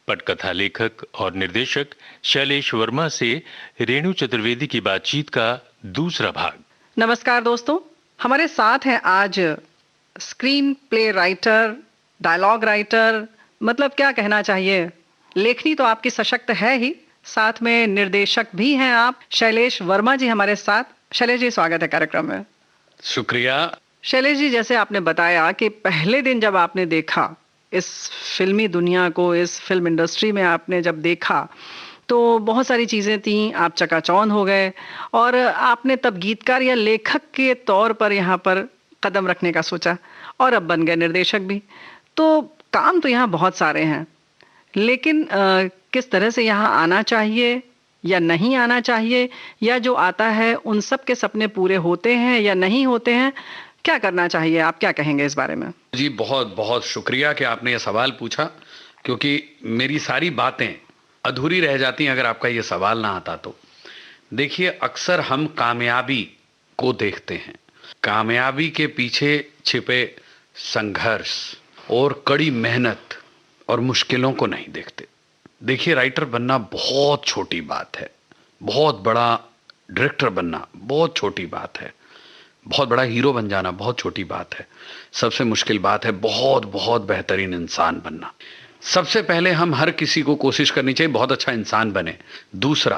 पटकथा लेखक और निर्देशक शैलेश वर्मा से रेणु चतुर्वेदी की बातचीत का दूसरा भाग। नमस्कार दोस्तों, हमारे साथ हैं आज screenplay writer, dialogue writer, मतलब क्या कहना चाहिए, लेखनी तो आपकी सशक्त है ही, साथ में निर्देशक भी हैं आप। शैलेश वर्मा जी हमारे साथ। शैलेश जी, स्वागत है कार्यक्रम में। शुक्रिया। शैलेश जी, जैसे आपने बताया कि पहले दिन जब आपने देखा इस फिल्मी दुनिया को, इस फिल्म इंडस्ट्री में आपने जब देखा तो बहुत सारी चीज़ें थीं, आप चकाचौंध हो गए और आपने तब गीतकार या लेखक के तौर पर यहाँ पर कदम रखने का सोचा और अब बन गए निर्देशक भी। तो काम तो यहाँ बहुत सारे हैं, लेकिन किस तरह से यहाँ आना चाहिए या नहीं आना चाहिए, या जो आता है उन सब के सपने पूरे होते हैं या नहीं होते हैं, क्या करना चाहिए, आप क्या कहेंगे इस बारे में? जी, बहुत बहुत शुक्रिया कि आपने ये सवाल पूछा, क्योंकि मेरी सारी बातें अधूरी रह जाती अगर आपका ये सवाल ना आता तो। देखिए, अक्सर हम कामयाबी को देखते हैं, कामयाबी के पीछे छिपे संघर्ष और कड़ी मेहनत और मुश्किलों को नहीं देखते। देखिए, राइटर बनना बहुत छोटी बात है, बहुत बड़ा डायरेक्टर बनना बहुत छोटी बात है, बहुत बड़ा हीरो बन जाना बहुत छोटी बात है। सबसे मुश्किल बात है बहुत बहुत बेहतरीन इंसान बनना। सबसे पहले हम हर किसी को कोशिश करनी चाहिए बहुत अच्छा इंसान बने। दूसरा,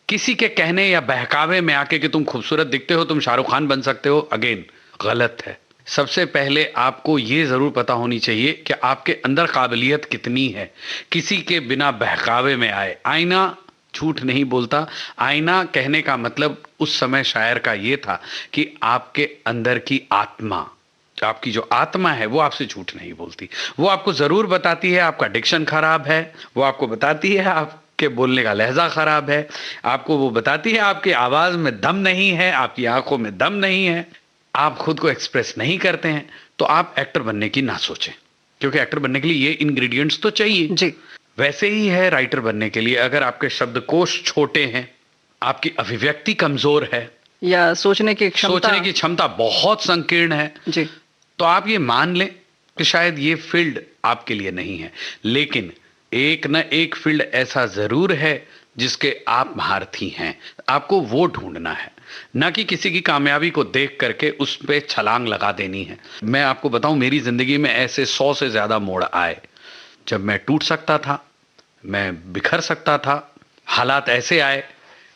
किसी के कहने या बहकावे में आके कि तुम खूबसूरत दिखते हो, तुम शाहरुख खान बन सकते हो, अगेन गलत है। सबसे पहले आपको ये जरूर पता होनी चाहिए कि आपके अंदर काबिलियत कितनी है। किसी के बिना बहकावे में आए। आईना झूठ नहीं बोलता। आईना कहने का मतलब उस समय शायर का ये था कि आपके अंदर की आत्मा, आपकी जो आत्मा है वो आपसे झूठ नहीं बोलती। वो आपको जरूर बताती है आपका डिक्शन खराब है, वो आपको बताती है आपके बोलने का लहजा खराब है, आपको वो बताती है आपकी आवाज में दम नहीं है, आपकी आंखों में दम नहीं है, आप खुद को एक्सप्रेस नहीं करते हैं। तो आप एक्टर बनने की ना सोचें, क्योंकि एक्टर बनने के लिए ये इंग्रेडिएंट्स तो चाहिए जी। वैसे ही है राइटर बनने के लिए, अगर आपके शब्दकोश छोटे हैं, आपकी अभिव्यक्ति कमजोर है, या सोचने की क्षमता बहुत संकीर्ण है जी, तो आप ये मान लें कि शायद ये फील्ड आपके लिए नहीं है। लेकिन एक न एक फील्ड ऐसा जरूर है जिसके आप महारथी हैं। आपको वो ढूंढना है, ना कि किसी की कामयाबी को देख करके उस पे छलांग लगा देनी है। मैं आपको बताऊं, मेरी जिंदगी में ऐसे 100 से ज्यादा मोड़ आए जब मैं टूट सकता था, मैं बिखर सकता था। हालात ऐसे आए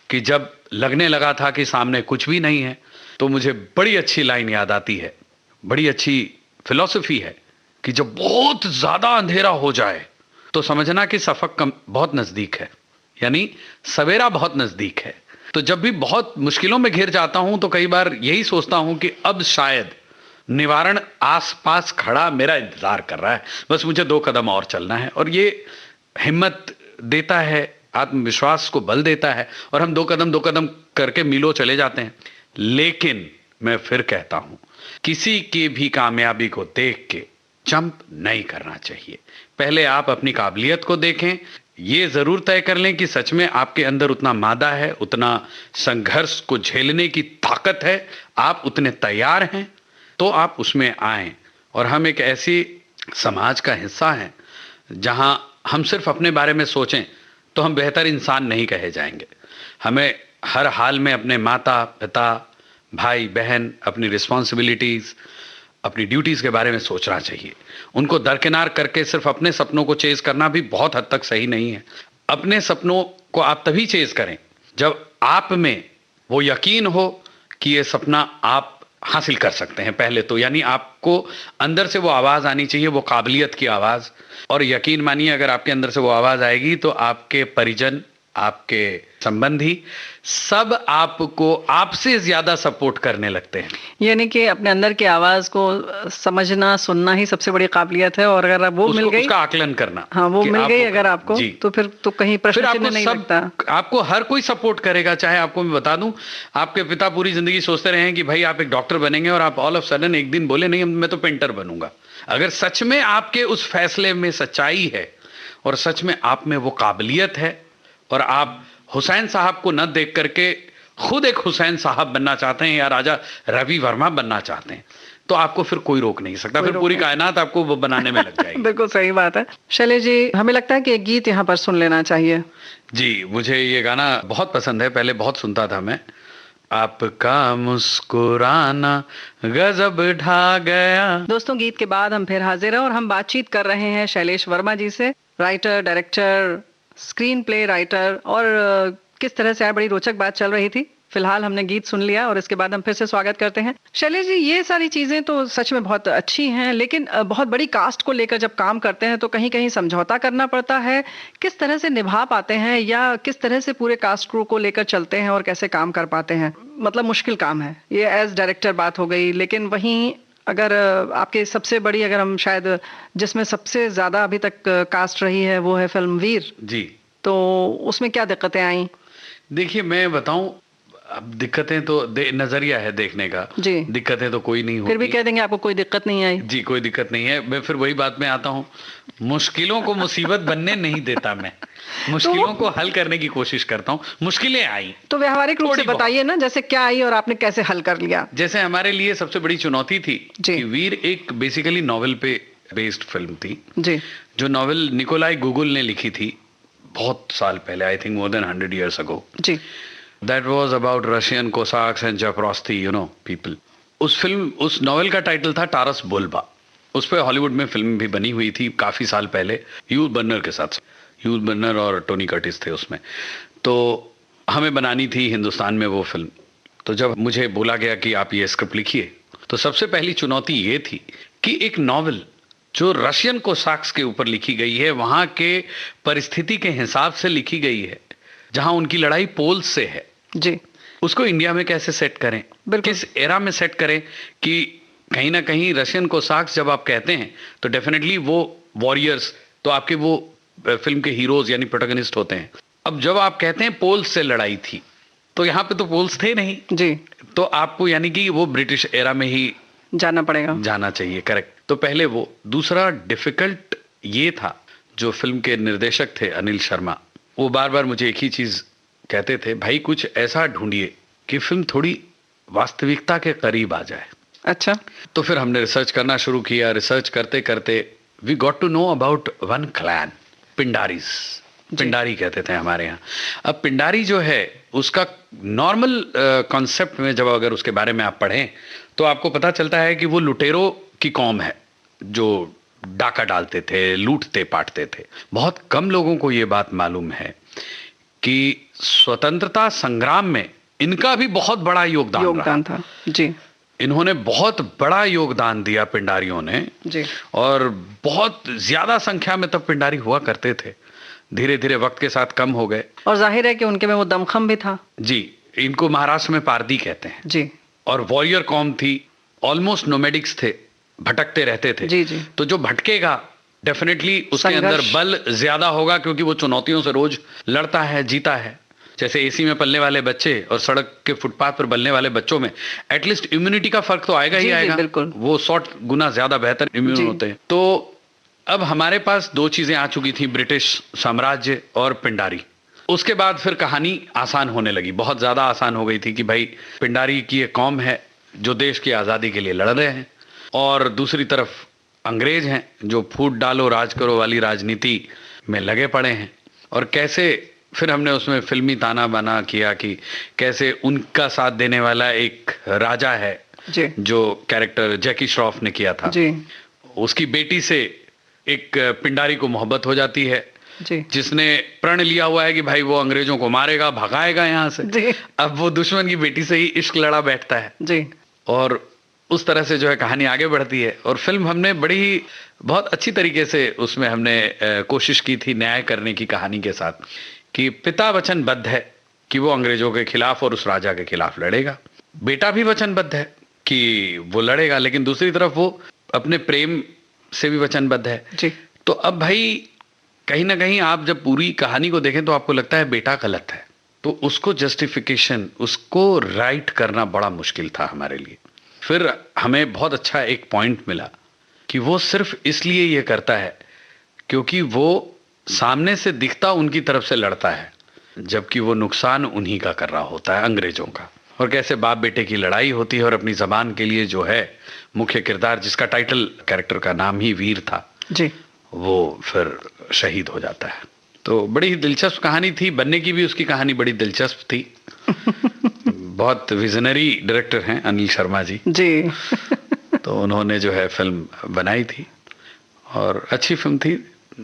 कि जब लगने लगा था कि सामने कुछ भी नहीं है, तो मुझे बड़ी अच्छी लाइन याद आती है, बड़ी अच्छी फिलॉसफी है कि जब बहुत ज्यादा अंधेरा हो जाए तो समझना कि सफक बहुत नजदीक है, यानी सवेरा बहुत नजदीक है। तो जब भी बहुत मुश्किलों में घिर जाता हूं तो कई बार यही सोचता हूं कि अब शायद निवारण आसपास खड़ा मेरा इंतजार कर रहा है, बस मुझे 2 कदम और चलना है। और ये हिम्मत देता है, आत्मविश्वास को बल देता है, और हम 2 कदम करके मीलों चले जाते हैं। लेकिन मैं फिर कहता हूं, किसी की भी कामयाबी को देख के जंप नहीं करना चाहिए। पहले आप अपनी काबिलियत को देखें, ये जरूर तय कर लें कि सच में आपके अंदर उतना मादा है, उतना संघर्ष को झेलने की ताकत है, आप उतने तैयार हैं, तो आप उसमें आएं। और हम एक ऐसी समाज का हिस्सा हैं जहां हम सिर्फ अपने बारे में सोचें तो हम बेहतर इंसान नहीं कहे जाएंगे। हमें हर हाल में अपने माता पिता, भाई बहन, अपनी रिस्पॉन्सिबिलिटीज, अपनी ड्यूटीज के बारे में सोचना चाहिए। उनको दरकिनार करके सिर्फ अपने सपनों को चेज करना भी बहुत हद तक सही नहीं है। अपने सपनों को आप तभी चेज करें जब आप में वो यकीन हो कि ये सपना आप हासिल कर सकते हैं पहले तो, यानी आपको अंदर से वो आवाज आनी चाहिए, वो काबिलियत की आवाज। और यकीन मानिए, अगर आपके अंदर से वो आवाज आएगी तो आपके परिजन, आपके संबंधी सब आपको आपसे ज्यादा सपोर्ट करने लगते हैं। यानी कि अपने अंदर की आवाज को समझना, सुनना ही सबसे बड़ी काबिलियत है। और अगर वो मिल गई, उसका आकलन करना, हाँ, वो मिल गई अगर आपको, तो फिर तो कहीं प्रश्न चिन्ह नहीं लगता। आपको हर कोई सपोर्ट करेगा। चाहे आपको मैं बता दूं, आपके पिता पूरी जिंदगी सोचते रहे हैं कि भाई आप एक डॉक्टर बनेंगे, और आप ऑल ऑफ सडन एक दिन बोले नहीं मैं तो पेंटर बनूंगा। अगर सच में आपके उस फैसले में सच्चाई है और सच में आप में वो काबिलियत है, और आप हुसैन साहब को न देख करके खुद एक हुसैन साहब बनना चाहते हैं या राजा रवि वर्मा बनना चाहते हैं, तो आपको फिर कोई रोक नहीं सकता, फिर पूरी कायनात आपको वो बनाने में लग जाएगी। बिल्कुल सही बात है। शैलेश जी, हमें लगता है कि एक गीत यहाँ पर सुन लेना चाहिए। जी, मुझे ये गाना बहुत पसंद है, पहले बहुत सुनता था मैं। आपका मुस्कुराना गजब ढा गया। दोस्तों, गीत के बाद हम फिर हाजिर हैं और हम बातचीत कर रहे हैं शैलेश वर्मा जी से, writer, director, screen play writer, और किस तरह से बड़ी रोचक बात चल रही थी। फिलहाल हमने गीत सुन लिया और इसके बाद हम फिर से स्वागत करते हैं। शैलेश जी, ये सारी चीजें तो सच में बहुत अच्छी हैं, लेकिन बहुत बड़ी कास्ट को लेकर जब काम करते हैं तो कहीं कहीं समझौता करना पड़ता है। किस तरह से निभा पाते हैं, या किस तरह से पूरे कास्ट क्रू को लेकर चलते हैं और कैसे काम कर पाते हैं? मतलब मुश्किल काम है ये, एज डायरेक्टर बात हो गई, लेकिन वहीं अगर आपके सबसे बड़ी, अगर हम शायद जिसमें सबसे ज्यादा अभी तक कास्ट रही है वो है फिल्म वीर जी, तो उसमें क्या दिक्कतें आई? देखिए मैं बताऊं, अब दिक्कतें तो नजरिया है देखने का जी, दिक्कतें तो कोई नहीं फिर भी होगी। कह देंगे आपको कोई दिक्कत नहीं आई। जी, कोई दिक्कत नहीं है। मैं फिर वही बात में आता हूँ, मुश्किलों को मुसीबत बनने नहीं देता मैं, मुश्किलों को हल करने की कोशिश करता हूँ। मुश्किलें आई तो व्यावहारिक रूप से थोड़ी बहुत। बताइए ना, जैसे क्या आई और आपने कैसे हल कर लिया? जैसे हमारे लिए सबसे बड़ी चुनौती थी जी। कि वीर एक बेसिकली नॉवेल पे बेस्ड फिल्म थी, जी, जो नॉवेल निकोलाई गुगुल ने लिखी थी बहुत साल पहले, I think more than 100 years ago. जी, That was about Russian Cossacks and Zaporozhye, you know, people. उस नॉवेल का टाइटल था टारस बुल्बा। उस पर हॉलीवुड में फिल्म भी बनी हुई थी काफी साल पहले, ह्यूज बर्नर के साथ। ह्यूज बर्नर और टोनी कर्टिस थे उसमें। तो हमें बनानी थी हिंदुस्तान में वो फिल्म। तो जब मुझे बोला गया कि आप ये स्क्रिप्ट लिखिए, तो सबसे पहली चुनौती ये थी कि एक नॉवेल जो रशियन कोसाक्स के ऊपर लिखी गई है, वहां के परिस्थिति के हिसाब से लिखी गई है, जहां उनकी लड़ाई पोल्स से है, जी, उसको इंडिया में कैसे सेट करें, किस एरा में सेट करें कि कहीं ना कहीं रशियन कोसाक्स जब आप कहते हैं तो डेफिनेटली वो वॉरियर्स तो आपके वो फिल्म के हीरोज यानी प्रोटोगनिस्ट होते हैं। अब जब आप कहते हैं पोल्स से लड़ाई थी, तो यहाँ पे तो पोल्स थे नहीं जी, तो आपको यानी कि वो ब्रिटिश एरा में ही जाना पड़ेगा, जाना चाहिए। करेक्ट। तो पहले वो, दूसरा डिफिकल्ट ये था, जो फिल्म के निर्देशक थे अनिल शर्मा, वो बार बार मुझे एक ही चीज कहते थे, भाई कुछ ऐसा ढूंढिए कि फिल्म थोड़ी वास्तविकता के करीब आ जाए। अच्छा, तो फिर हमने रिसर्च करना शुरू किया। रिसर्च करते करते we got to know about one clan, Pindaris. Pindari कहते थे हमारे यहाँ। अब पिंडारी जो है उसका नॉर्मल कॉन्सेप्ट में जब अगर उसके बारे में आप पढ़ें तो आपको पता चलता है कि वो लुटेरों की कौम है जो डाका डालते थे, लूटते पाटते थे। बहुत कम लोगों को ये बात मालूम है कि स्वतंत्रता संग्राम में इनका भी बहुत बड़ा योगदान था। जी, इन्होंने बहुत बड़ा योगदान दिया पिंडारियों ने जी, और बहुत ज्यादा संख्या में तब पिंडारी हुआ करते थे। धीरे धीरे वक्त के साथ कम हो गए। और जाहिर है कि उनके में वो दमखम भी था। जी, इनको महाराष्ट्र में पारदी कहते हैं। जी, और वॉरियर कौम थी, ऑलमोस्ट नोमैडिक्स थे, भटकते रहते थे। जी, जी, तो जो भटकेगा डेफिनेटली उसके अंदर बल ज्यादा होगा, क्योंकि वो चुनौतियों से रोज लड़ता है, जीता है। जैसे एसी में पलने वाले बच्चे और सड़क के फुटपाथ पर पलने वाले बच्चों में एटलीस्ट इम्यूनिटी का फर्क तो आएगा ही आएगा। बिल्कुल। वो 100 गुना ज्यादा बेहतर इम्यून होते हैं। तो अब हमारे पास दो चीजें आ चुकी थी, ब्रिटिश साम्राज्य और पिंडारी। उसके बाद फिर कहानी आसान होने लगी, बहुत ज्यादा आसान हो गई थी कि भाई पिंडारी की एक कौम है जो देश की आजादी के लिए लड़ रहे हैं, और दूसरी तरफ अंग्रेज हैं जो फूट डालो राज करो वाली राजनीति में लगे पड़े हैं। और कैसे फिर हमने उसमें फिल्मी ताना बाना किया कि कैसे उनका साथ देने वाला एक राजा है जी, जो कैरेक्टर जैकी श्रॉफ ने किया था जी, उसकी बेटी से एक पिंडारी को मोहब्बत हो जाती है, जी, जिसने प्रण लिया हुआ है कि भाई वो अंग्रेजों को मारेगा, भगाएगा यहाँ से। जी, अब वो दुश्मन की बेटी से ही इश्क लड़ा बैठता है। जी, और उस तरह से जो है कहानी आगे बढ़ती है। और फिल्म हमने बड़ी ही बहुत अच्छी तरीके से उसमें हमने कोशिश की थी न्याय करने की कहानी के साथ, कि पिता वचनबद्ध है कि वो अंग्रेजों के खिलाफ और उस राजा के खिलाफ लड़ेगा, बेटा भी वचनबद्ध है कि वो लड़ेगा, लेकिन दूसरी तरफ वो अपने प्रेम से भी वचनबद्ध है। जी, तो अब भाई कहीं ना कहीं आप जब पूरी कहानी को देखें तो आपको लगता है बेटा गलत है, तो उसको जस्टिफिकेशन, उसको राइट करना बड़ा मुश्किल था हमारे लिए। फिर हमें बहुत अच्छा एक पॉइंट मिला कि वो सिर्फ इसलिए ये करता है क्योंकि वो सामने से दिखता उनकी तरफ से लड़ता है, जबकि वो नुकसान उन्हीं का कर रहा होता है, अंग्रेजों का। और कैसे बाप बेटे की लड़ाई होती है और अपनी जबान के लिए जो है मुख्य किरदार, जिसका टाइटल कैरेक्टर का नाम ही वीर था जी, वो फिर शहीद हो जाता है। तो बड़ी ही दिलचस्प कहानी थी, बनने की भी उसकी कहानी बड़ी दिलचस्प थी। बहुत विजनरी डायरेक्टर हैं अनिल शर्मा जी जी। तो उन्होंने जो है फिल्म बनाई थी और अच्छी फिल्म थी।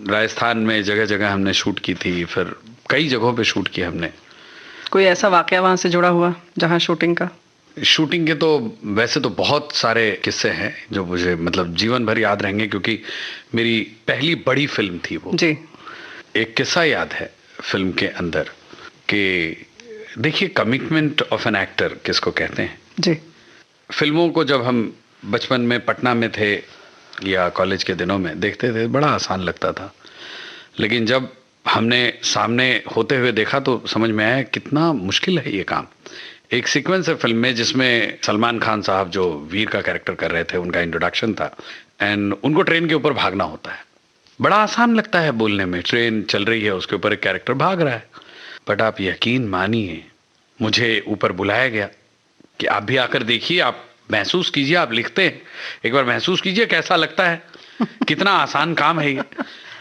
राजस्थान में जगह जगह हमने शूट की थी, फिर कई जगहों पे शूट किया हमने। कोई ऐसा वाकया वहां से जुड़ा हुआ जहां शूटिंग का? शूटिंग के तो वैसे तो बहुत सारे किस्से हैं जो मुझे मतलब जीवन भर याद रहेंगे, क्योंकि मेरी पहली बड़ी फिल्म थी वो। जी, एक किस्सा याद है फिल्म के अंदर कि देखिए, कमिटमेंट ऑफ एन एक्टर किसको कहते हैं। जी, फिल्मों को जब हम बचपन में पटना में थे या कॉलेज के दिनों में देखते थे, बड़ा आसान लगता था, लेकिन जब हमने सामने होते हुए देखा तो समझ में आया कितना मुश्किल है ये काम। एक सीक्वेंस है फिल्म में जिसमें सलमान खान साहब जो वीर का कैरेक्टर कर रहे थे, उनका इंट्रोडक्शन था एंड उनको ट्रेन के ऊपर भागना होता है। बड़ा आसान लगता है बोलने में, ट्रेन चल रही है, उसके ऊपर एक कैरेक्टर भाग रहा है, बट आप यकीन मानिए मुझे ऊपर बुलाया गया कि आप भी आकर देखिए, आप महसूस कीजिए, आप लिखते हैं, एक बार महसूस कीजिए कैसा लगता है, कितना आसान काम है ये।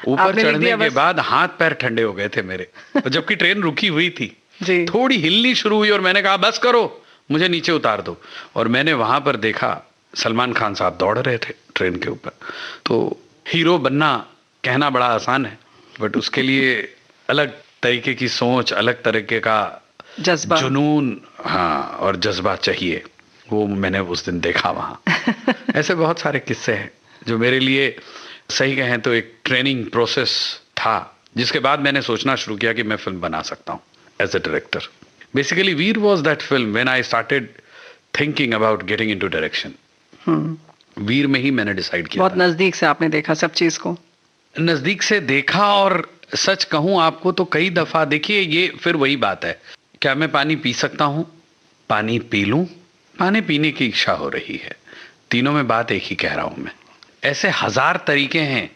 ऊपर आपने लिख चढ़ने दिया के बस। बाद हाथ पैर ठंडे हो गए थे मेरे, और जबकि ट्रेन रुकी हुई थी, जी, थोड़ी हिलनी शुरू हुई और मैंने कहा बस करो, मुझे नीचे उतार दो। और मैंने वहां पर देखा सलमान खान साहब दौड़ रहे थे ट्रेन के ऊपर। तो हीरो बनना कहना बड़ा आसान है, बट उसके लिए अलग तरीके की सोच, अलग तरीके का जज्बा। जुनून, हाँ, और जज्बा चाहिए। वो मैंने उस दिन देखा वहां। ऐसे बहुत सारे किस्से हैं जो मेरे लिए सही कहें तो एक ट्रेनिंग प्रोसेस था, जिसके बाद मैंने सोचना शुरू किया कि मैं फिल्म बना सकता हूं as a director. Basically Veer was that film when I started thinking about getting into direction. Veer में ही मैंने डिसाइड किया बहुत था। नजदीक से आपने देखा सब चीज को। नजदीक से देखा, और सच कहूं आपको तो कई दफा देखिए, ये फिर वही बात है, क्या मैं पानी पी सकता हूं, पानी पी लूं, पानी पीने की इच्छा हो रही है, तीनों में बात एक ही कह रहा हूं मैं। ऐसे हजार तरीके हैं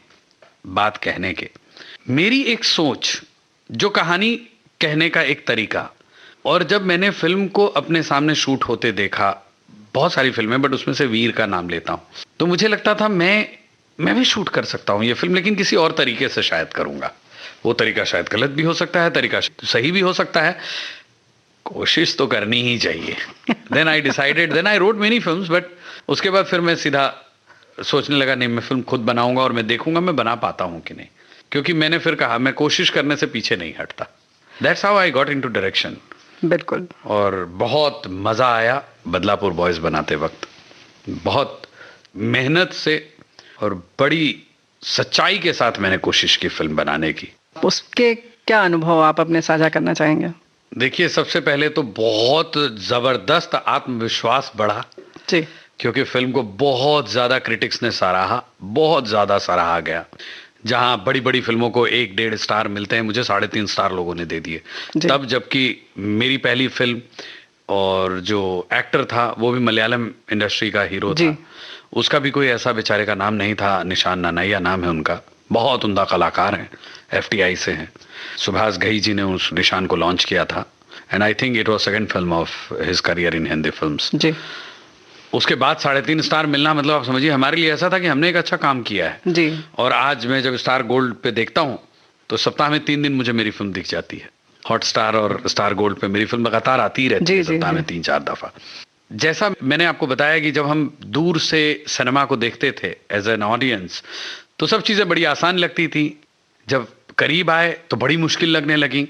बात कहने के। मेरी एक सोच, जो कहानी कहने का एक तरीका, और जब मैंने फिल्म को अपने सामने शूट होते देखा, बहुत सारी फिल्में बट उसमें से वीर का नाम लेता हूं, तो मुझे लगता था मैं भी शूट कर सकता हूं ये फिल्म, लेकिन किसी और तरीके से शायद करूंगा। वो तरीका शायद गलत भी हो सकता है, तरीका सही भी हो सकता है, कोशिश तो करनी ही चाहिए। Then I decided, then I wrote many films, but उसके बाद फिर मैं सीधा सोचने लगा नहीं, मैं फिल्म खुद बनाऊंगा और मैं देखूंगा मैं बना पाता हूं कि नहीं, क्योंकि मैंने फिर कहा मैं कोशिश करने से पीछे नहीं हटता। That's how I got into direction. बिल्कुल। और बहुत मजा आया बदलापुर बॉयज बनाते वक्त, बहुत मेहनत से और बड़ी सच्चाई के साथ मैंने कोशिश की फिल्म बनाने की। उसके क्या अनुभव आप अपने साझा करना चाहेंगे? देखिए, सबसे पहले तो बहुत जबरदस्त आत्मविश्वास बढ़ा, जी, क्योंकि फिल्म को बहुत ज्यादा क्रिटिक्स ने सराहा, बहुत ज्यादा सराहा गया। जहां बड़ी बड़ी फिल्मों को 1-1.5 स्टार मिलते हैं, मुझे 3.5 स्टार लोगों ने दे दिए। जी। तब जबकि मेरी पहली फिल्म, और जो एक्टर था वो भी मलयालम इंडस्ट्री का हीरो जी। था, उसका भी कोई ऐसा बेचारे का नाम नहीं था, निशान नानाइया नाम है उनका, बहुत उम्दा कलाकार हैं, FTI से हैं। सुभाष घई जी ने उस निशान को लॉन्च किया था, and I think it was second film of his career in Hindi films. जी, उसके बाद 3.5 स्टार मिलना, मतलब आप समझिए हमारे लिए ऐसा था कि हमने एक अच्छा काम किया है। जी। और आज मैं जब स्टार गोल्ड पे देखता हूं तो सप्ताह में 3 दिन मुझे मेरी फिल्म दिख जाती है। हॉटस्टार और स्टार गोल्ड पे मेरी फिल्म लगातार आती ही रहती जी, है, जी, सप्ताह जी। में 3-4 दफा। जैसा मैंने आपको बताया कि जब हम दूर से सिनेमा को देखते थे एज एन ऑडियंस, तो सब चीजें बड़ी आसान लगती थी, जब करीब आए तो बड़ी मुश्किल लगने लगी।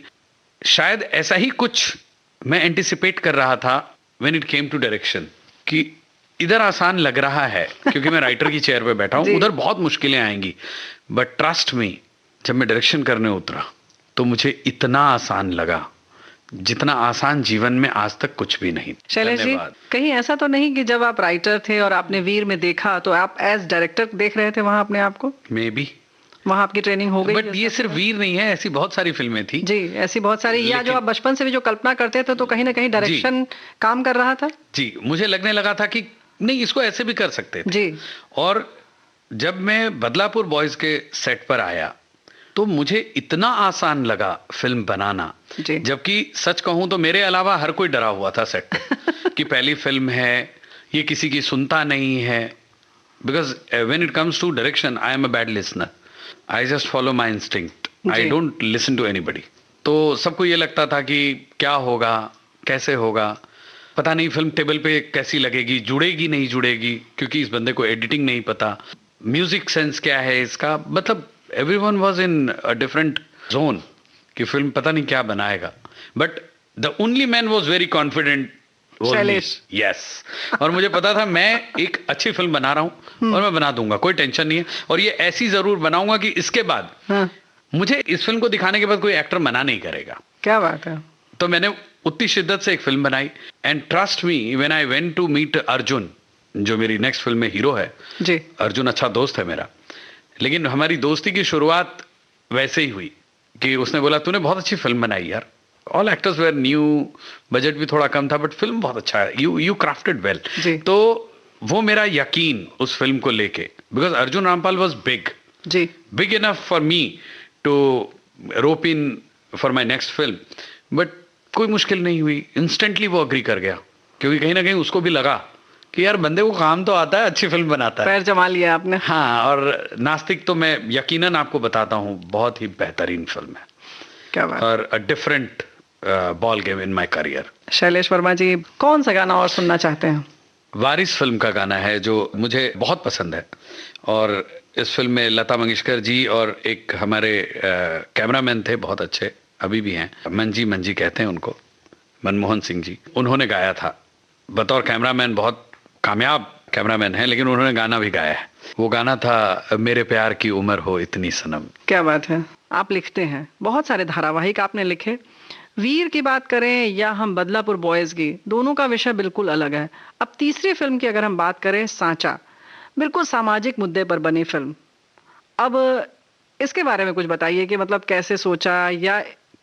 शायद ऐसा ही कुछ मैं एंटिसिपेट कर रहा था when it came to direction, कि इधर आसान लग रहा है क्योंकि मैं राइटर की चेयर पे बैठा हूं, जी। उधर बहुत मुश्किलें आएंगी, बट ट्रस्ट मी, जब मैं डायरेक्शन करने उतरा तो मुझे इतना आसान लगा जितना आसान जीवन में आज तक कुछ भी नहीं। शैलेश जी, धन्यवाद। कहीं ऐसा तो नहीं कि जब आप राइटर थे और आपने वीर में देखा तो आप एज डायरेक्टर देख रहे थे वहां अपने आप को? मे बी, वहां आपकी ट्रेनिंग हो गई? बट ये सिर्फ वीर नहीं है, ऐसी बहुत सारी फिल्में थी। जी, ऐसी बहुत सारी, या जो लेकिन- आप बचपन से भी जो कल्पना करते थे तो कहीं ना कहीं डायरेक्शन काम कर रहा था? जी, मुझे लगने लगा था कि नहीं, इसको ऐसे भी कर सकते थे। जी। और जब मैं बदलापुर बॉयज के सेट पर आया तो मुझे इतना आसान लगा फिल्म बनाना, जी। जबकि सच कहूं तो मेरे अलावा हर कोई डरा हुआ था सेट पे कि पहली फिल्म है, ये किसी की सुनता नहीं है। Because when it comes to direction I am a bad listener, I just follow my instinct, I जी। Don't listen to anybody. तो सबको ये लगता था कि क्या होगा, कैसे होगा, पता नहीं फिल्म टेबल पे कैसी लगेगी, जुड़ेगी नहीं जुड़ेगी, क्योंकि इस बंदे को एडिटिंग नहीं पता, म्यूजिक सेंस क्या है इसका, मतलब everyone was in a different zone कि फिल्म पता नहीं क्या बनाएगा। But the only man was very confident, Shailesh. Yes. और मुझे पता था मैं एक अच्छी फिल्म बना रहा हूं और मैं बना दूंगा, कोई टेंशन नहीं है। और ये ऐसी जरूर बनाऊंगा कि इसके बाद हाँ, मुझे इस फिल्म को दिखाने के बाद कोई एक्टर मना नहीं करेगा। क्या बात है। तो मैंने उतनी शिद्दत से एक फिल्म बनाई। And trust me, when I went to meet Arjun, जो मेरी नेक्स्ट फिल्म में हीरो है, जी। अर्जुन अच्छा दोस्त है मेरा, लेकिन हमारी दोस्ती की शुरुआत वैसे ही हुई कि उसने बोला तूने बहुत अच्छी फिल्म बनाई यार, all actors were new, budget भी थोड़ा कम था, बट फिल्म बहुत अच्छा है, यू क्राफ्टेड वेल। जी। तो वो मेरा यकीन उस फिल्म को लेके, बिकॉज अर्जुन रामपाल वॉज जी। Big enough for me to rope in for my next film, but कोई मुश्किल नहीं हुई, इंस्टेंटली वो अग्री कर गया, क्योंकि कहीं ना कहीं उसको भी लगा कि यार बंदे को काम तो आता है, अच्छी फिल्म बनाता है। पैर जमा लिया आपने। हाँ, और नास्तिक तो मैं यकीनन आपको बताता हूँ बहुत ही बेहतरीन फिल्म है, क्या बात। और a different ball game in my career. Shailesh Verma ji, कौन सा गाना और सुनना चाहते हैं? वारिस फिल्म का गाना है जो मुझे बहुत पसंद है, और इस फिल्म में लता मंगेशकर जी और एक हमारे कैमरामैन थे बहुत अच्छे, अभी भी हैं, मंजी कहते हैं उनको, मनमोहन सिंह जी, उन्होंने गाया था। बतौर कैमरामैन बहुत कामयाब कैमरामैन है, लेकिन उन्होंने गाना भी गाया है। वो गाना था मेरे प्यार की उम्र हो इतनी सनम। क्या बात है। आप लिखते हैं, बहुत सारे धारावाहिक आपने लिखे। वीर की बात करें या हम बदलापुर बॉयज की, दोनों का विषय बिल्कुल अलग है। अब तीसरी फिल्म की अगर हम बात करें, सांचा, बिल्कुल सामाजिक मुद्दे पर बनी फिल्म। अब इसके बारे में कुछ बताइए कि मतलब कैसे सोचा या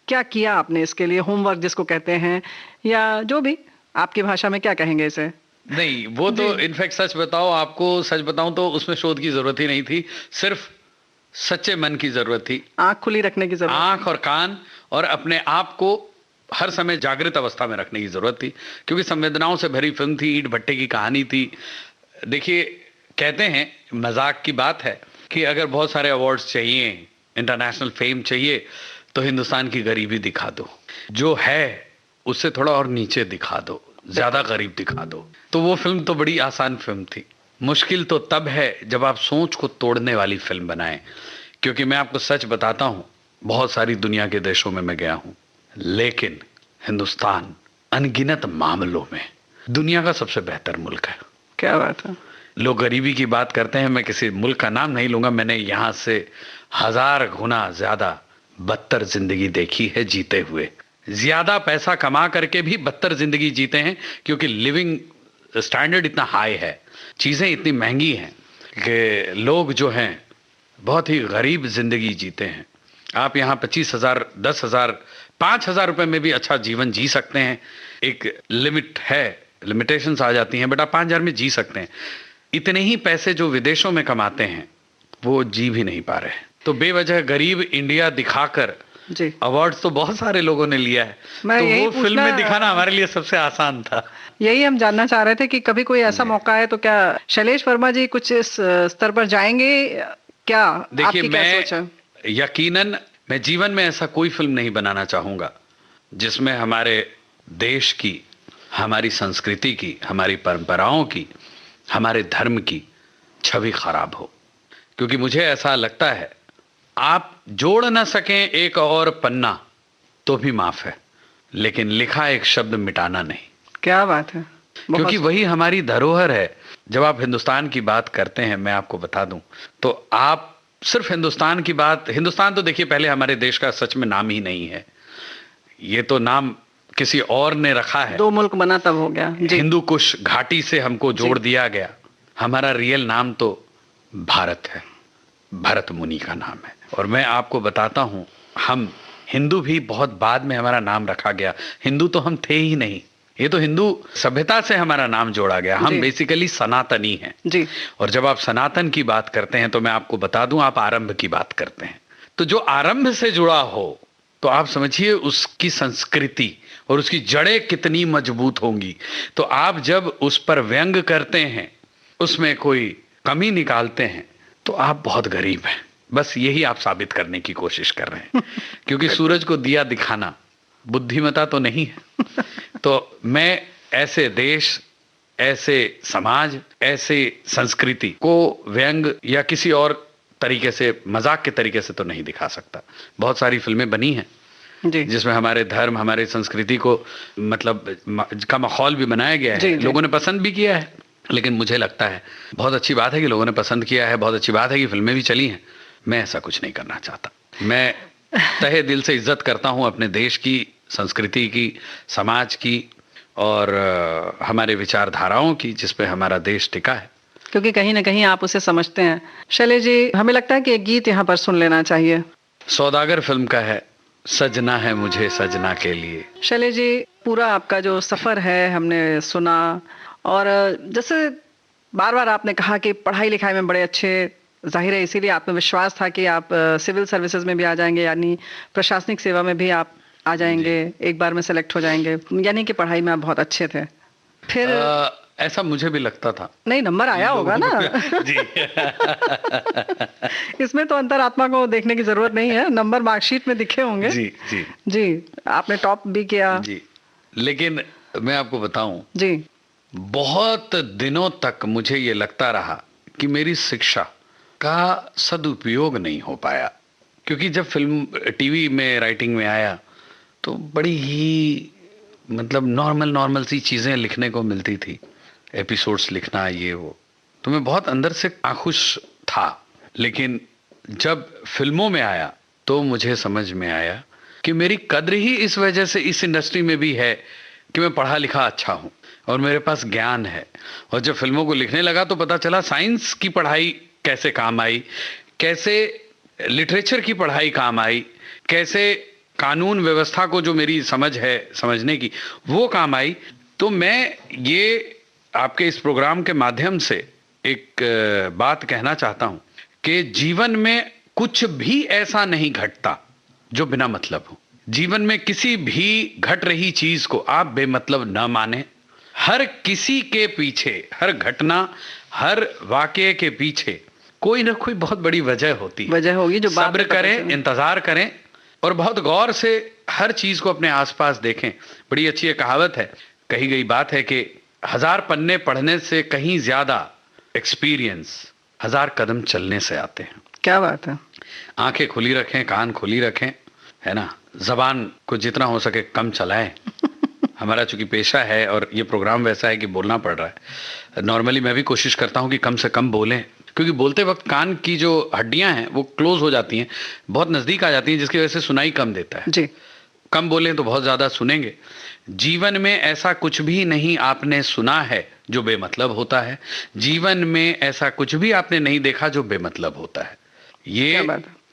क्या किया आपने इसके लिए, होमवर्क जिसको कहते हैं, या जो भी आपकी भाषा में क्या कहेंगे इसे? नहीं, वो तो इनफैक्ट सच बताओ, आपको सच बताऊं तो उसमें शोध की जरूरत ही नहीं थी, सिर्फ सच्चे मन की जरूरत थी, आंख खुली रखने की जरूरत। आंख और कान और अपने आप को हर समय जागृत अवस्था में रखने की जरूरत थी, क्योंकि संवेदनाओं से भरी फिल्म थी, ईंट भट्टे की कहानी थी। देखिए, कहते हैं, मजाक की बात है कि अगर बहुत सारे अवार्ड्स चाहिए, इंटरनेशनल फेम चाहिए, तो हिंदुस्तान की गरीबी दिखा दो, जो है उससे थोड़ा और नीचे दिखा दो, ज्यादा गरीब दिखा दो। तो वो फिल्म तो बड़ी आसान फिल्म थी। मुश्किल तो तब है जब आप सोच को तोड़ने वाली फिल्म बनाएं, क्योंकि मैं आपको सच बताता हूं, बहुत सारी दुनिया के देशों में मैं गया हूं, लेकिन हिंदुस्तान अनगिनत मामलों में दुनिया का सबसे बेहतर मुल्क है। क्या बात है। लोग गरीबी की बात करते हैं, मैं किसी मुल्क का नाम नहीं लूंगा, मैंने यहां से 1000 गुना ज्यादा बदतर जिंदगी देखी है जीते हुए। ज्यादा पैसा कमा करके भी बदतर जिंदगी जीते हैं, क्योंकि लिविंग स्टैंडर्ड इतना हाई है, चीजें इतनी महंगी हैं कि लोग जो हैं बहुत ही गरीब जिंदगी जीते हैं। आप यहाँ 25,000, 10,000, 5,000 रुपए में भी अच्छा जीवन जी सकते हैं। एक लिमिट है, लिमिटेशंस आ जाती हैं, बट आप 5,000 में जी सकते हैं। इतने ही पैसे जो विदेशों में कमाते हैं वो जी भी नहीं पा रहे। तो बेवजह गरीब इंडिया दिखाकर जी, अवार्ड्स तो बहुत सारे लोगों ने लिया है, मैं तो यही वो फिल्म में पूछना- दिखाना हमारे लिए सबसे आसान था। यही हम जानना चाह रहे थे कि कभी कोई ऐसा मौका है तो क्या शैलेश वर्मा जी कुछ इस स्तर पर जाएंगे? क्या देखिए, आपकी क्या सोच है? मैं यकीनन मैं जीवन में ऐसा कोई फिल्म नहीं बनाना चाहूंगा जिसमें हमारे देश की, हमारी संस्कृति की, हमारी परंपराओं की, हमारे धर्म की छवि खराब हो, क्योंकि मुझे ऐसा लगता है आप जोड़ ना सकें एक और पन्ना तो भी माफ है, लेकिन लिखा एक शब्द मिटाना नहीं। क्या बात है। क्योंकि वही हमारी धरोहर है। जब आप हिंदुस्तान की बात करते हैं, मैं आपको बता दूं, तो आप सिर्फ हिंदुस्तान की बात, हिंदुस्तान तो देखिए पहले हमारे देश का सच में नाम ही नहीं है, ये तो नाम किसी और ने रखा है। 2 मुल्क बना तब हो गया जी। हिंदू कुश घाटी से हमको जोड़ दिया गया। हमारा रियल नाम तो भारत है, भरत मुनि का नाम है। और मैं आपको बताता हूं, हम हिंदू भी बहुत बाद में हमारा नाम रखा गया, हिंदू तो हम थे ही नहीं, ये तो हिंदू सभ्यता से हमारा नाम जोड़ा गया। हम बेसिकली सनातनी हैं जी। और जब आप सनातन की बात करते हैं तो मैं आपको बता दूं, आप आरंभ की बात करते हैं, तो जो आरंभ से जुड़ा हो तो आप समझिए उसकी संस्कृति और उसकी जड़ें कितनी मजबूत होंगी। तो आप जब उस पर व्यंग करते हैं, उसमें कोई कमी निकालते हैं, तो आप बहुत गरीब हैं। बस यही आप साबित करने की कोशिश कर रहे हैं क्योंकि सूरज को दिया दिखाना बुद्धिमता तो नहीं है। तो मैं ऐसे देश, ऐसे समाज, ऐसे संस्कृति को व्यंग या किसी और तरीके से, मजाक के तरीके से तो नहीं दिखा सकता। बहुत सारी फिल्में बनी हैं जिसमें हमारे धर्म, हमारे संस्कृति को मतलब का माहौल भी बनाया गया है, लोगों ने पसंद भी किया है। लेकिन मुझे लगता है बहुत अच्छी बात है कि लोगों ने पसंद किया है, बहुत अच्छी बात है कि फिल्में भी चली हैं। मैं ऐसा कुछ नहीं करना चाहता। मैं तहे दिल से इज्जत करता हूं अपने देश की, संस्कृति की, समाज की और हमारे विचारधाराओं की, जिस पे हमारा देश टिका है, क्योंकि कहीं ना कहीं आप उसे समझते हैं। शैलेश जी, हमें लगता है कि एक गीत यहाँ पर सुन लेना चाहिए। सौदागर फिल्म का है, सजना है मुझे सजना के लिए। शैलेश जी, पूरा आपका जो सफर है हमने सुना, और जैसे बार बार आपने कहा कि पढ़ाई लिखाई में बड़े अच्छे, जाहिर है इसीलिए आत्मविश्वास था कि आप सिविल सर्विसेज में भी आ जाएंगे, यानी प्रशासनिक सेवा में भी आप आ जाएंगे, एक बार में सेलेक्ट हो जाएंगे, यानी कि पढ़ाई में आप बहुत अच्छे थे। फिर ऐसा मुझे भी लगता था। नहीं, नंबर आया होगा ना। जी। इसमें तो अंतरात्मा को देखने की जरूरत नहीं है, नंबर मार्कशीट में दिखे होंगे। जी जी जी, आपने टॉप भी किया। जी, लेकिन मैं आपको बताऊं जी, बहुत दिनों तक मुझे ये लगता रहा कि मेरी शिक्षा का सदुपयोग नहीं हो पाया, क्योंकि जब फिल्म टीवी में राइटिंग में आया तो बड़ी ही मतलब नॉर्मल सी चीजें लिखने को मिलती थी, एपिसोड्स लिखना, ये वो, तो मैं बहुत अंदर से नाखुश था। लेकिन जब फिल्मों में आया तो मुझे समझ में आया कि मेरी कद्र ही इस वजह से इस इंडस्ट्री में भी है कि मैं पढ़ा लिखा अच्छा हूं और मेरे पास ज्ञान है। और जब फिल्मों को लिखने लगा तो पता चला साइंस की पढ़ाई कैसे काम आई, कैसे लिटरेचर की पढ़ाई काम आई, कैसे कानून व्यवस्था को जो मेरी समझ है समझने की वो काम आई। तो मैं ये आपके इस प्रोग्राम के माध्यम से एक बात कहना चाहता हूं कि जीवन में कुछ भी ऐसा नहीं घटता जो बिना मतलब हो। जीवन में किसी भी घट रही चीज को आप बेमतलब न माने। हर किसी के पीछे, हर घटना, हर वाकये के पीछे कोई ना कोई बहुत बड़ी वजह होती है। जो सब्र करें, इंतजार करें और बहुत गौर से हर चीज को अपने आसपास देखें। बड़ी अच्छी एक कहावत है, कही गई बात है कि 1000 पन्ने पढ़ने से कहीं ज्यादा एक्सपीरियंस 1000 कदम चलने से आते हैं। क्या बात है। आंखें खुली रखें, कान खुली रखें, है ना, जबान को जितना हो सके कम चलाएं। हमारा चूंकि पेशा है और ये प्रोग्राम वैसा है कि बोलना पड़ रहा है, नॉर्मली मैं भी कोशिश करता हूं कि कम से कम बोलें, क्योंकि बोलते वक्त कान की जो हड्डियां हैं वो क्लोज हो जाती हैं, बहुत नजदीक आ जाती हैं, जिसकी वजह से सुनाई कम देता है जी। कम बोलें तो बहुत ज्यादा सुनेंगे। जीवन में ऐसा कुछ भी नहीं आपने सुना है जो बेमतलब होता है। जीवन में ऐसा कुछ भी आपने नहीं देखा जो बेमतलब होता है। ये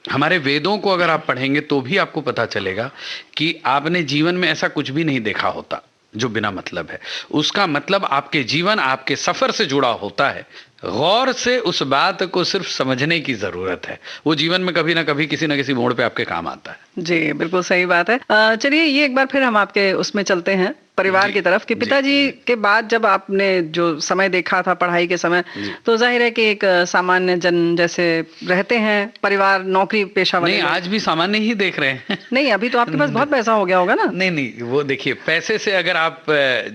हमारे वेदों को अगर आप पढ़ेंगे तो भी आपको पता चलेगा कि आपने जीवन में ऐसा कुछ भी नहीं देखा होता जो बिना मतलब है। उसका मतलब आपके जीवन, आपके सफर से जुड़ा होता है। गौर से उस बात को सिर्फ समझने की जरूरत है, वो जीवन में कभी ना कभी किसी ना किसी मोड़ पे आपके काम आता है। जी, बिल्कुल सही बात है। चलिए ये एक बार फिर हम आपके उसमें चलते हैं परिवार की तरफ, कि पिताजी के बाद जब आपने जो समय देखा था पढ़ाई के समय, तो जाहिर है कि एक सामान्य जन जैसे रहते हैं, परिवार नौकरी पेशा वाले। नहीं, आज भी सामान्य ही देख रहे हैं। नहीं, अभी तो आपके पास बहुत पैसा हो गया होगा ना। नहीं, वो देखिए, पैसे से अगर आप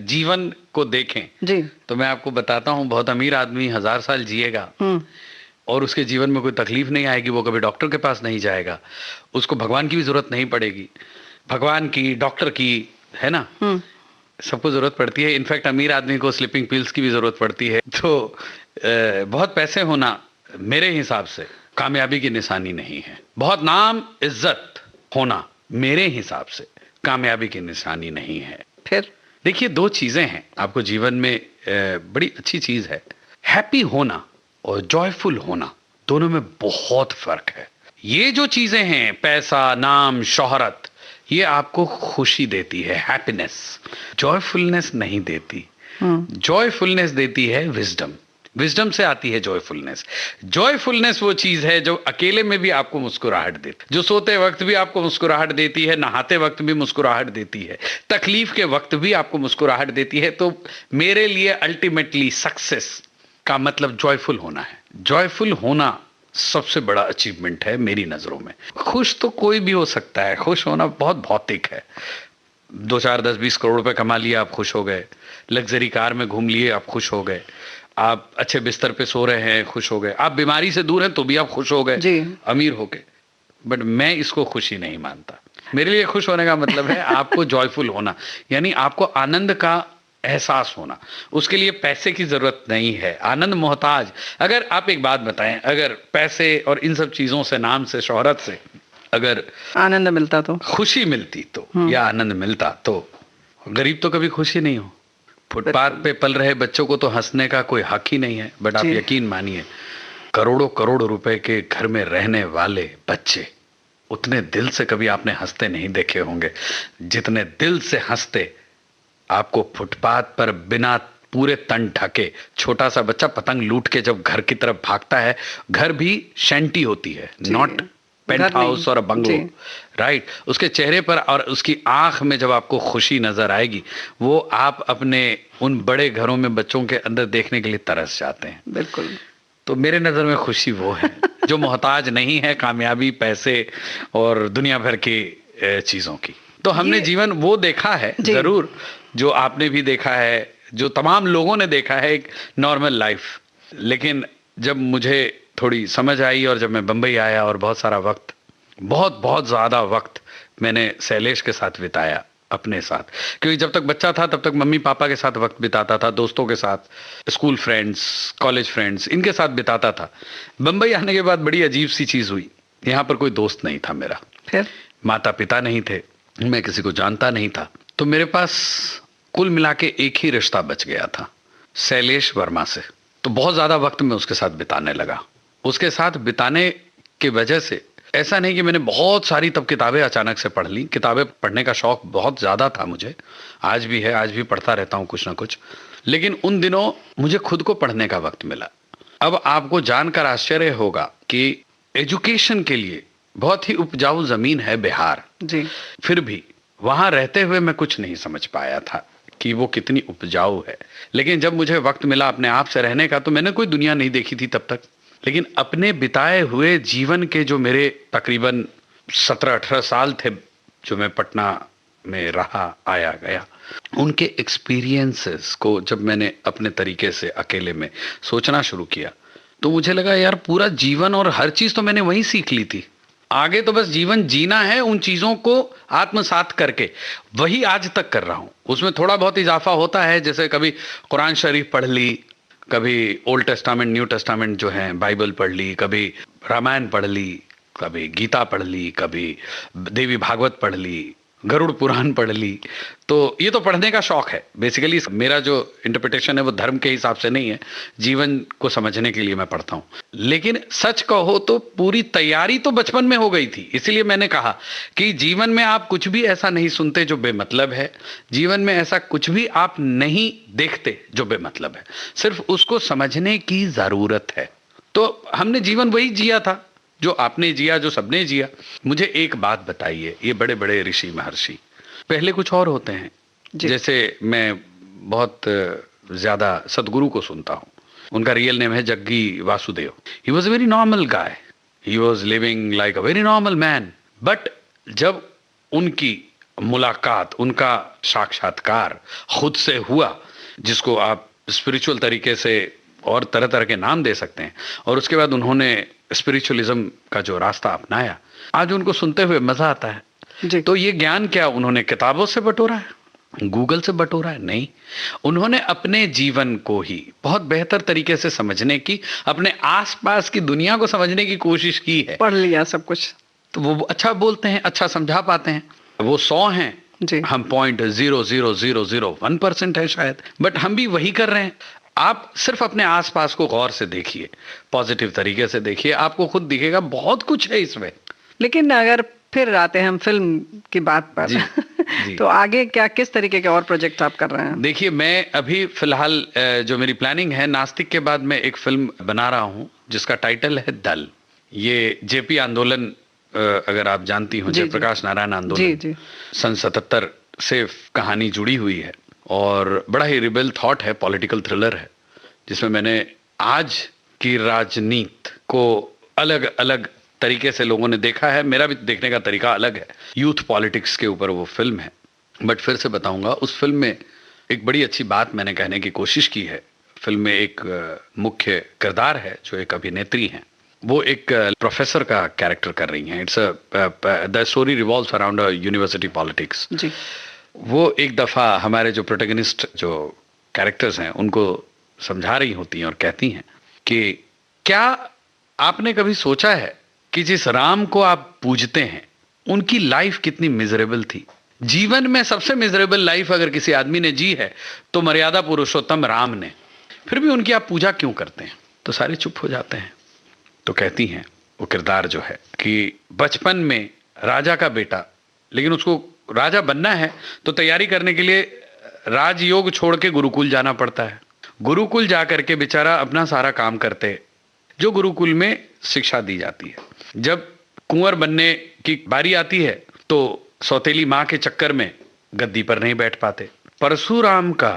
जीवन को देखें जी, तो मैं आपको बताता हूँ, बहुत अमीर आदमी 1000 साल जिएगा और उसके जीवन में कोई तकलीफ नहीं आएगी, वो कभी डॉक्टर के पास नहीं जाएगा, उसको भगवान की भी जरूरत नहीं पड़ेगी, भगवान की, डॉक्टर की, है ना, सबको जरूरत पड़ती है। इनफैक्ट अमीर आदमी को स्लीपिंग पिल्स की भी जरूरत पड़ती है। तो बहुत पैसे होना मेरे हिसाब से कामयाबी की निशानी नहीं है। बहुत नाम इज्जत होना मेरे हिसाब से कामयाबी की निशानी नहीं है। फिर देखिए, 2 चीजें हैं आपको जीवन में, बड़ी अच्छी चीज है, हैप्पी होना और जॉयफुल होना, दोनों में बहुत फर्क है। ये जो चीजें हैं, पैसा, नाम, शोहरत, ये आपको खुशी देती है, हैप्पीनेस। जॉयफुलनेस नहीं देती। जॉयफुलनेस देती है विजडम, विजडम से आती है जॉयफुलनेस। जॉयफुलनेस वो चीज है जो अकेले में भी आपको मुस्कुराहट देती, जो सोते वक्त भी आपको मुस्कुराहट देती है, नहाते वक्त भी मुस्कुराहट देती है, तकलीफ के वक्त भी आपको मुस्कुराहट देती है। तो मेरे लिए अल्टीमेटली सक्सेस का मतलब जॉयफुल होना है। जॉयफुल होना सबसे बड़ा अचीवमेंट है मेरी नजरों में। खुश तो कोई भी हो सकता है, खुश होना बहुत भौतिक है। 2, 4, 10, 20 करोड़ रुपए कमा लिए, आप खुश हो गए। लग्जरी कार में घूम लिए, आप खुश हो गए। आप अच्छे बिस्तर पे सो रहे हैं, खुश हो गए। आप बीमारी से दूर हैं तो भी आप खुश हो गए, अमीर हो गए। बट मैं इसको खुशी नहीं मानता। मेरे लिए खुश होने का मतलब है आपको जॉयफुल होना, यानी आपको आनंद का एहसास होना। उसके लिए पैसे की जरूरत नहीं है, आनंद मोहताज। अगर आप एक बात बताएं, अगर पैसे और इन सब चीजों से, नाम से, शोहरत से अगर आनंद मिलता तो, खुशी मिलती तो, या आनंद मिलता तो, गरीब तो कभी खुशी नहीं हो। फुटपाथ पे पल रहे बच्चों को तो हंसने का कोई हक ही नहीं है। बट आप यकीन मानिए, करोड़ों करोड़ रुपए के घर में रहने वाले बच्चे उतने दिल से कभी आपने हंसते नहीं देखे होंगे जितने दिल से हंसते आपको फुटपाथ पर बिना पूरे तन ढके छोटा सा बच्चा पतंग लूट के जब घर की तरफ भागता है। घर भी शैंटी होती है, नॉट पेंट हाउस और बंगलो, राइट। उसके चेहरे पर और उसकी आंख में जब आपको खुशी नजर आएगी, वो आप अपने उन बड़े घरों में बच्चों के अंदर देखने के लिए तरस जाते हैं। बिल्कुल। तो मेरे नजर में खुशी वो है जो मोहताज नहीं है कामयाबी, पैसे और दुनिया भर की चीजों की। तो हमने जीवन वो देखा है जरूर, जो आपने भी देखा है, जो तमाम लोगों ने देखा है, एक नॉर्मल लाइफ। लेकिन जब मुझे थोड़ी समझ आई और जब मैं बंबई आया और बहुत सारा वक्त, बहुत ज़्यादा वक्त मैंने शैलेश के साथ बिताया अपने साथ, क्योंकि जब तक बच्चा था तब तक मम्मी पापा के साथ वक्त बिताता था, दोस्तों के साथ, स्कूल फ्रेंड्स, कॉलेज फ्रेंड्स, इनके साथ बिताता था। बंबई आने के बाद बड़ी अजीब सी चीज़ हुई, यहाँ पर कोई दोस्त नहीं था मेरा, फिर माता पिता नहीं थे, मैं किसी को जानता नहीं था। तो मेरे पास कुल मिला के एक ही रिश्ता बच गया था, शैलेश वर्मा से। तो बहुत ज़्यादा वक्त मैं उसके साथ बिताने लगा। उसके साथ बिताने की वजह से ऐसा नहीं कि मैंने बहुत सारी तब किताबें अचानक से पढ़ ली। किताबें पढ़ने का शौक बहुत ज़्यादा था मुझे, आज भी है, आज भी पढ़ता रहता हूँ कुछ ना कुछ। लेकिन उन दिनों मुझे खुद को पढ़ने का वक्त मिला। अब आपको जानकर आश्चर्य होगा कि एजुकेशन के लिए बहुत ही उपजाऊ ज़मीन है बिहार जी, फिर भी वहाँ रहते हुए मैं कुछ नहीं समझ पाया था कि वो कितनी उपजाऊ है। लेकिन जब मुझे वक्त मिला अपने आप से रहने का, तो मैंने कोई दुनिया नहीं देखी थी तब तक। लेकिन अपने बिताए हुए जीवन के जो मेरे तकरीबन 17-18 साल थे जो मैं पटना में रहा आया गया, उनके एक्सपीरियंसेस को जब मैंने अपने तरीके से अकेले में सोचना शुरू किया, तो मुझे लगा यार पूरा जीवन और हर चीज़ तो मैंने वहीं सीख ली थी। आगे तो बस जीवन जीना है, उन चीज़ों को आत्मसात करके, वही आज तक कर रहा हूँ। उसमें थोड़ा बहुत इजाफा होता है, जैसे कभी कुरान शरीफ पढ़ ली, कभी ओल्ड टेस्टामेंट न्यू टेस्टामेंट जो है बाइबल पढ़ ली, कभी रामायण पढ़ ली, कभी गीता पढ़ ली, कभी देवी भागवत पढ़ ली, गरुड़ पुराण पढ़ ली। तो ये तो पढ़ने का शौक है। बेसिकली मेरा जो इंटरप्रिटेशन है वो धर्म के हिसाब से नहीं है, जीवन को समझने के लिए मैं पढ़ता हूँ। लेकिन सच कहो तो पूरी तैयारी तो बचपन में हो गई थी। इसीलिए मैंने कहा कि जीवन में आप कुछ भी ऐसा नहीं सुनते जो बेमतलब है, जीवन में ऐसा कुछ भी आप नहीं देखते जो बेमतलब है, सिर्फ उसको समझने की ज़रूरत है। तो हमने जीवन वही जिया था जो आपने जिया, जो सबने जिया। मुझे एक बात बताइए, ये बड़े बड़े ऋषि महर्षि पहले कुछ और होते हैं। जैसे मैं बहुत ज़्यादा सदगुरु को सुनता हूँ, उनका रियल नेम है Jaggi Vasudev. He was a very normal guy, he was living like a very normal man. But जब उनकी मुलाकात, उनका साक्षात्कार खुद से हुआ, जिसको आप स्पिरिचुअल तरीके से और तरह तरह के नाम दे सकते हैं, और उसके बाद उन्होंने स्पिरिचुअलिज्म का जो रास्ता अपनाया, आज उनको सुनते हुए मजा आता है जी। तो ये ज्ञान क्या उन्होंने किताबों से बटोरा है, गूगल से बटोरा है? नहीं, उन्होंने अपने जीवन को ही बहुत बेहतर तरीके से समझने की, अपने आसपास की दुनिया को समझने की कोशिश की है। पढ़ लिया सब कुछ, तो वो अच्छा बोलते हैं, अच्छा समझा पाते हैं। वो 100 हैं जी, हम 0.00001% है शायद, बट हम भी वही कर रहे हैं। आप सिर्फ अपने आसपास को गौर से देखिए, पॉजिटिव तरीके से देखिए, आपको खुद दिखेगा बहुत कुछ है इसमें। लेकिन अगर फिर आते हैं हम फिल्म की बात पर जी। तो आगे क्या किस तरीके के और प्रोजेक्ट आप कर रहे हैं? देखिए, मैं अभी फिलहाल जो मेरी प्लानिंग है, नास्तिक के बाद मैं एक फिल्म बना रहा हूं जिसका टाइटल है दल। ये जेपी आंदोलन, अगर आप जानती हो, जी, जी। जयप्रकाश नारायण जी, आंदोलन, जी। सन 77 से कहानी जुड़ी हुई है और बड़ा ही रिबेल थॉट है, पॉलिटिकल थ्रिलर है, जिसमें मैंने आज की राजनीति को अलग अलग तरीके से लोगों ने देखा है। मेरा भी देखने का तरीका अलग है। यूथ पॉलिटिक्स के ऊपर वो फिल्म है। बट फिर से बताऊंगा, उस फिल्म में एक बड़ी अच्छी बात मैंने कहने की कोशिश की है। फिल्म में एक मुख्य किरदार है जो एक अभिनेत्री हैं, वो एक प्रोफेसर का कैरेक्टर कर रही हैं। It's the story revolves around university politics. जी। वो एक दफा हमारे जो प्रोटैगनिस्ट, जो कैरेक्टर्स हैं, उनको समझा रही होती हैं और कहती हैं कि क्या आपने कभी सोचा है कि जिस राम को आप पूजते हैं उनकी लाइफ कितनी मिजरेबल थी। जीवन में सबसे मिजरेबल लाइफ अगर किसी आदमी ने जी है तो मर्यादा पुरुषोत्तम राम ने, फिर भी उनकी आप पूजा क्यों करते हैं? तो सारे चुप हो जाते हैं। तो कहती हैं वो किरदार जो है कि बचपन में राजा का बेटा, लेकिन उसको राजा बनना है तो तैयारी करने के लिए राजयोग छोड़ के गुरुकुल जाना पड़ता है। गुरुकुल जाकर के बेचारा अपना सारा काम करते, जो गुरुकुल में शिक्षा दी जाती है। जब कुंवर बनने की बारी आती है तो सौतेली माँ के चक्कर में गद्दी पर नहीं बैठ पाते। परशुराम का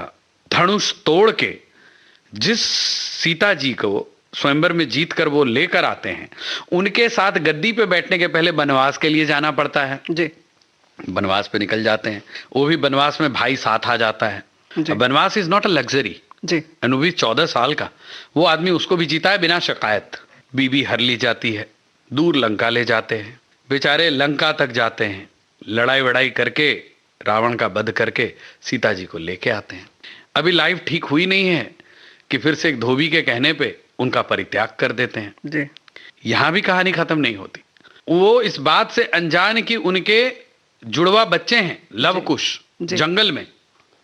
धनुष तोड़ के जिस सीता जी को स्वयंवर में जीत कर वो लेकर आते हैं, उनके साथ गद्दी पे बैठने के पहले वनवास के लिए जाना पड़ता है। जी। वनवास पे निकल जाते हैं, वो भी वनवास में भाई साथ आ जाता है। वनवास इज नॉट अ लग्जरी। जी। वो भी 14 साल का वो आदमी, उसको भी जीता है बिना शिकायत। बीबी हर ली जाती है, दूर लंका ले जाते हैं, बेचारे लंका तक जाते हैं, लड़ाई वड़ाई करके रावण का वध करके सीता जी को लेके आते हैं। अभी लाइफ ठीक हुई नहीं है कि फिर से एक धोबी के कहने पे उनका परित्याग कर देते हैं। जी। यहां भी कहानी खत्म नहीं होती। वो इस बात से अनजान कि उनके जुड़वा बच्चे हैं लवकुश, जंगल में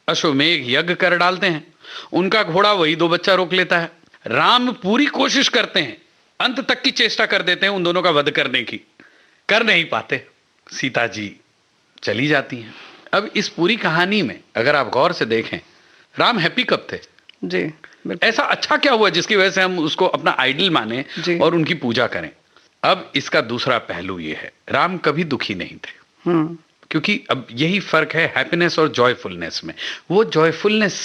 अश्वमेघ यज्ञ कर डालते हैं। उनका घोड़ा वही 2 बच्चा रोक लेता है। राम पूरी कोशिश करते हैं, अंत तक की चेष्टा कर देते हैं उन दोनों का वध करने की, कर नहीं पाते। सीता जी चली जाती हैं। अब इस पूरी कहानी में अगर आप गौर से देखें, राम हैप्पी कब थे? जी। ऐसा अच्छा क्या हुआ जिसकी वजह से हम उसको अपना आइडल माने और उनकी पूजा करें? अब इसका दूसरा पहलू ये है, राम कभी दुखी नहीं थे। क्योंकि अब यही फर्क है हैप्पीनेस और जॉयफुलनेस में। वो जॉयफुलनेस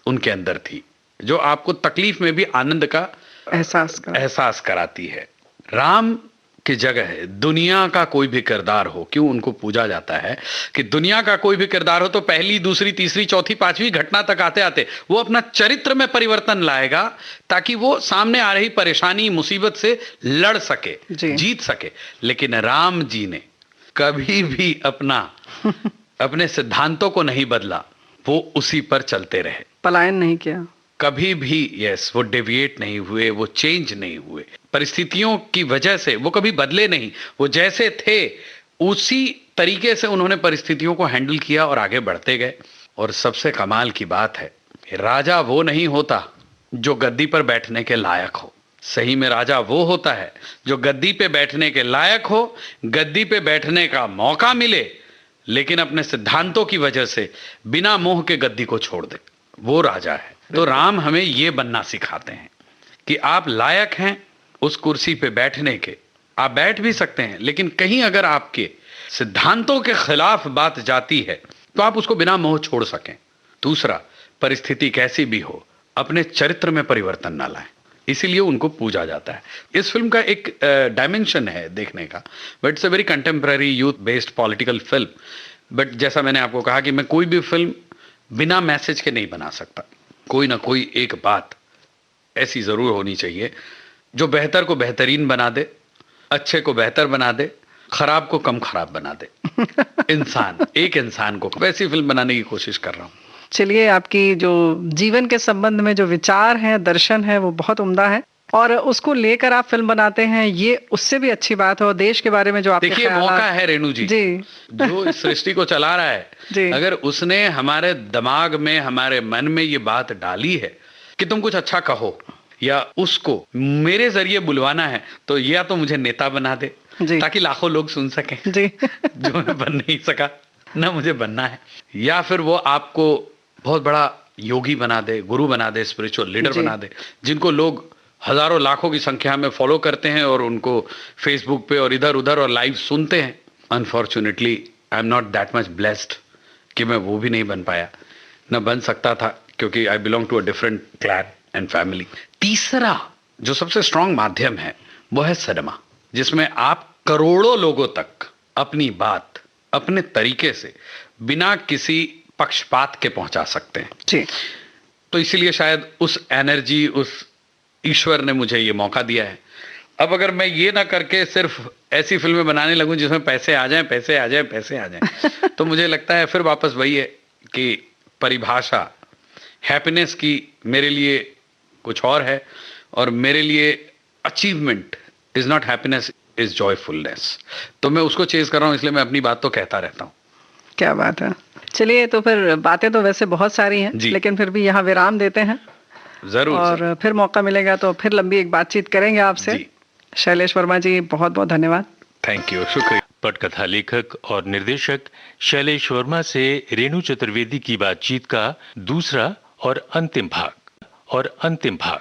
उनके अंदर थी जो आपको तकलीफ में भी आनंद का एहसास कराती है। राम की जगह है दुनिया का कोई भी किरदार हो, क्यों उनको पूजा जाता है कि दुनिया का कोई भी किरदार हो तो पहली, दूसरी, तीसरी, चौथी, पांचवी घटना तक आते आते वो अपना चरित्र में परिवर्तन लाएगा ताकि वो सामने आ रही परेशानी, मुसीबत से लड़ सके, जीत सके। लेकिन राम जी ने कभी भी अपने सिद्धांतों को नहीं बदला, वो उसी पर चलते रहे, पलायन नहीं किया कभी भी। यस, वो डेविएट नहीं हुए, वो चेंज नहीं हुए। परिस्थितियों की वजह से वो कभी बदले नहीं, वो जैसे थे उसी तरीके से उन्होंने परिस्थितियों को हैंडल किया और आगे बढ़ते गए। और सबसे कमाल की बात है, राजा वो नहीं होता जो गद्दी पर बैठने के लायक हो। सही में राजा वो होता है जो गद्दी पे बैठने के लायक हो, गद्दी पे बैठने का मौका मिले, लेकिन अपने सिद्धांतों की वजह से बिना मोह के गद्दी को छोड़ दे, वो राजा है। तो राम हमें ये बनना सिखाते हैं कि आप लायक हैं उस कुर्सी पे बैठने के, आप बैठ भी सकते हैं, लेकिन कहीं अगर आपके सिद्धांतों के खिलाफ बात जाती है तो आप उसको बिना मोह छोड़ सकें। दूसरा, परिस्थिति कैसी भी हो अपने चरित्र में परिवर्तन ना लाएं, इसीलिए उनको पूजा जाता है। इस फिल्म का एक डायमेंशन है देखने का, but it's a very contemporary youth based political film. But जैसा मैंने आपको कहा कि मैं कोई भी फिल्म बिना मैसेज के नहीं बना सकता। कोई ना कोई एक बात ऐसी जरूर होनी चाहिए जो बेहतर को बेहतरीन बना दे, अच्छे को बेहतर बना दे, खराब को कम खराब बना दे। एक इंसान को वैसी फिल्म बनाने की कोशिश कर रहा हूँ। चलिए, आपकी जो जीवन के संबंध में जो विचार हैं, दर्शन है, वो बहुत उम्दा है और उसको लेकर आप फिल्म बनाते हैं, ये उससे भी अच्छी बात है। और देश के बारे में जो आपके देखिए, मौका है रेणु जी, जो इस सृष्टि को चला रहा है, अगर उसने हमारे दिमाग में, हमारे मन में ये बात डाली है कि तुम कुछ अच्छा कहो या उसको मेरे जरिए बुलवाना है, तो या तो मुझे नेता बना दे ताकि लाखों लोग सुन सकें, जो मैं बन नहीं सका। ना मुझे बनना है, या फिर वो आपको बहुत बड़ा योगी बना दे, गुरु बना दे, स्पिरिचुअल लीडर जी। बना दे, जिनको लोग हजारों लाखों की संख्या में फॉलो करते हैं और उनको फेसबुक पे और इधर उधर और लाइव सुनते हैं। Unfortunately I am not that much blessed कि मैं वो भी नहीं बन पाया, न बन सकता था, क्योंकि I belong to a different clan and family. तीसरा जो सबसे स्ट्रांग माध्यम है वो है सिनेमा, जिसमें आप करोड़ों लोगों तक अपनी बात अपने तरीके से बिना किसी पक्षपात के पहुंचा सकते हैं। जी। तो इसीलिए शायद उस एनर्जी, उस ईश्वर ने मुझे ये मौका दिया है। अब अगर मैं ये ना करके सिर्फ ऐसी फिल्में बनाने लगूं जिसमें पैसे आ जाएं, पैसे आ जाएं, पैसे आ जाएं, तो मुझे लगता है फिर वापस वही है कि परिभाषा हैप्पीनेस की मेरे लिए कुछ और है, और मेरे लिए achievement is not happiness, is joyfulness. तो मैं उसको चेज कर रहा हूं, इसलिए मैं अपनी बात तो कहता रहता हूं। क्या बात है। चलिए, तो फिर बातें तो वैसे बहुत सारी हैं, जी। लेकिन फिर भी यहाँ विराम देते हैं जरूर और सर। फिर मौका मिलेगा तो फिर लंबी एक बातचीत करेंगे आपसे। जी। शैलेश वर्मा जी, बहुत बहुत धन्यवाद। थैंक यू, शुक्रिया। पटकथा लेखक और निर्देशक शैलेश वर्मा से रेणु चतुर्वेदी की बातचीत का दूसरा और अंतिम भाग।